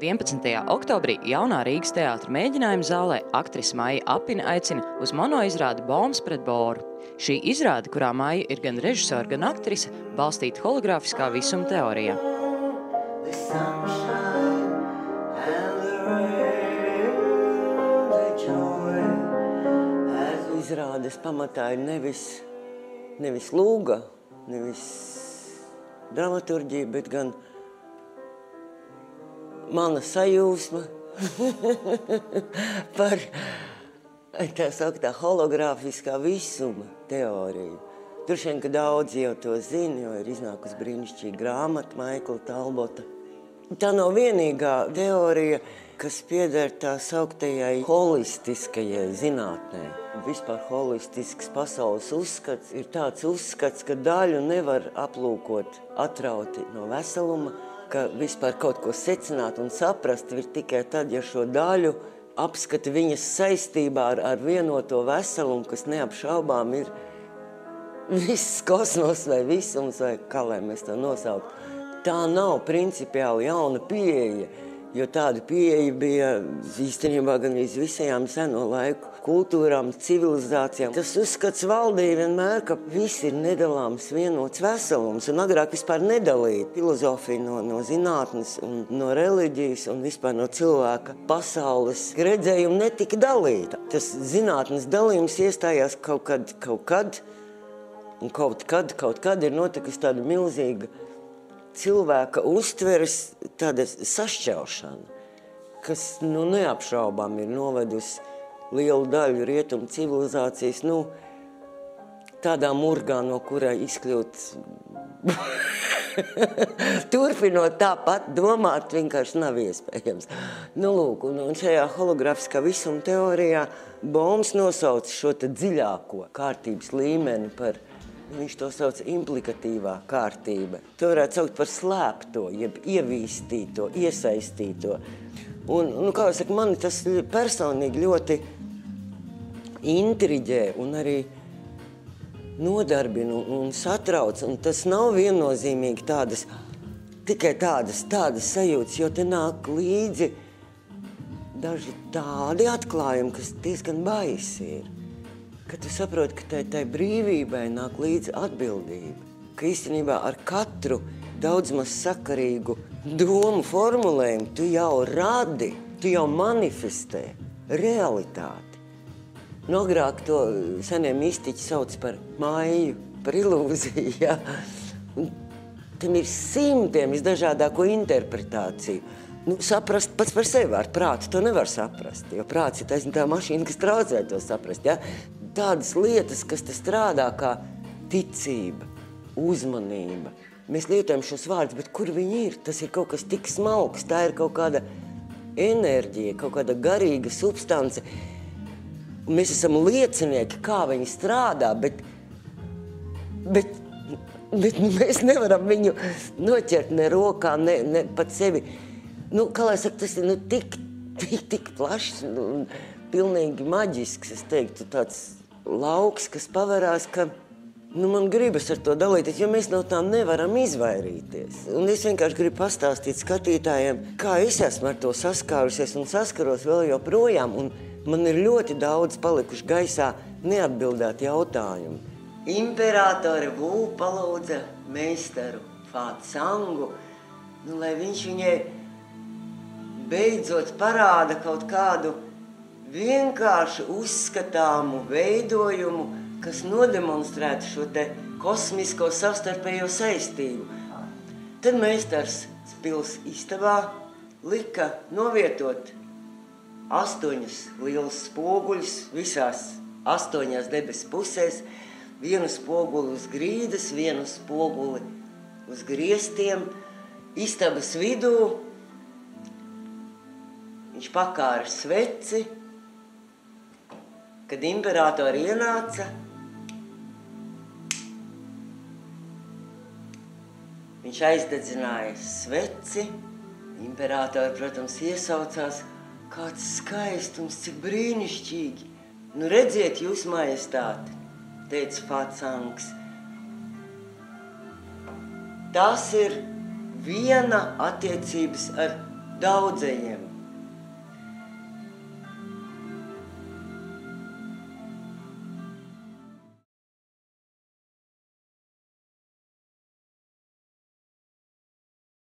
11. oktobrī jaunā Rīgas teātra mēģinājuma zālē aktrise Maija Apine aicina uz monoizrādi Bombs pret Boru. Šī izrāde, kurā Maija ir gan režisore, gan aktrise, balstīta hologrāfiskā visuma teorijā. Izrādes pamatā ir nevis lūga, nevis dramaturģija, bet gan mana sajūsma par tā sauktā hologrāfiskā visuma teoriju. Droši vien, ka daudzi jau to zina, jo ir iznākusi brīnišķīga grāmata Maikla Talbota. Tā nav vienīgā teorija, kas pieder tā sauktajai holistiskajai zinātnē. Vispār holistisks pasaules uzskats ir tāds uzskats, ka daļu nevar aplūkot atrauti no veseluma, ka vispār kaut ko secināt un saprast ir tikai tad, ja šo daļu apskata viņas saistībā ar vienoto veselumu, kas neapšaubām ir viss kosmos vai visums, vai kā lai mēs to nosaukt. Tā nav principiāli jauna pieeja, jo tāda pieeja bija īstenībā gan visajām seno laiku kultūrām, civilizācijām. Tas uzskats valdīja vienmēr, ka viss ir nedalāms vienots veselums, un agrāk vispār nedalīt filozofiju no zinātnes un no reliģijas un vispār no cilvēka pasaules redzējumu netika dalīta. Tas zinātnes dalījums iestājās kaut kad, un kaut kad ir notikusi tāda milzīga cilvēka uztveres tāda sašķelšana, kas neapšaubām ir novedusi lielu daļu rietumu civilizācijas, tādā murgā, no kurai izkļūt. Turpinot tāpat domāt, vienkārši nav iespējams. Lūk, un šajā hologrāfiskā visuma teorijā Boms nosauc šo te dziļāko kārtības līmeni par, viņš to sauc implikatīvā kārtība. To varētu saukt par slēpto, jeb ievīstīto, iesaistīto. Un kā es saku, mani tas personīgi ļoti intriģē un arī nodarbina un satrauc. Un tas nav viennozīmīgi tikai tādas sajūtas, jo te nāk līdzi daži tādi atklājumi, kas diezgan baisi ir. Ka tu saproti, ka tai brīvībai nāk līdzi atbildība. Ka īstenībā ar katru daudz maz sakarīgu domu formulējumu tu jau radi, tu jau manifestē realitāti. Agrāk to senie mistiķi sauc par maiju, par ilūziju, ja? Un tam ir simtiem visdažādāko interpretāciju. Saprast pats par sevi ar prātu to nevar saprast, jo prāts ir tā mašīna, kas traucē to saprast, ja? Tādas lietas, kas te strādā kā ticība, uzmanība. Mēs lietojam šos vārdus, bet kur viņi ir? Tas ir kaut kas tik smalks, tā ir kaut kāda enerģija, kaut kāda garīga substance. Un mēs esam liecinieki, kā viņi strādā, bet mēs nevaram viņu noķert ne rokā, ne pat sevi. Kā lai saka, tas ir tik plašs un pilnīgi maģisks, es teiktu, tāds lauks, kas paverās, ka man gribas ar to dalīties, jo mēs no tā nevaram izvairīties. Un es vienkārši gribu pastāstīt skatītājiem, kā es esmu ar to saskārusies un saskaros vēl joprojām. Un man ir ļoti daudz palikuši gaisā neatbildēti jautājumi. Imperatore Wu palūdza meistaru Fācangu, lai viņš viņai beidzot parāda kaut kādu vienkārši uzskatāmu veidojumu, kas nodemonstrētu šo te kosmisko savstarpējo saistību. Tad meistars pils istabā lika novietot 8 lielus spoguļus visās 8 debesu pusēs, vienu spoguli uz grīdas, vienu spoguli uz griestiem, istabas vidū. Viņš pakāra sveci, kad imperatori ienāca. Viņš aizdedzināja sveci. Imperatori, protams, iesaucās, kāds skaistums, cik brīnišķīgi. Redziet, jūs majestāti, teica Fācangs. Tas ir viena attiecības ar daudzajiem.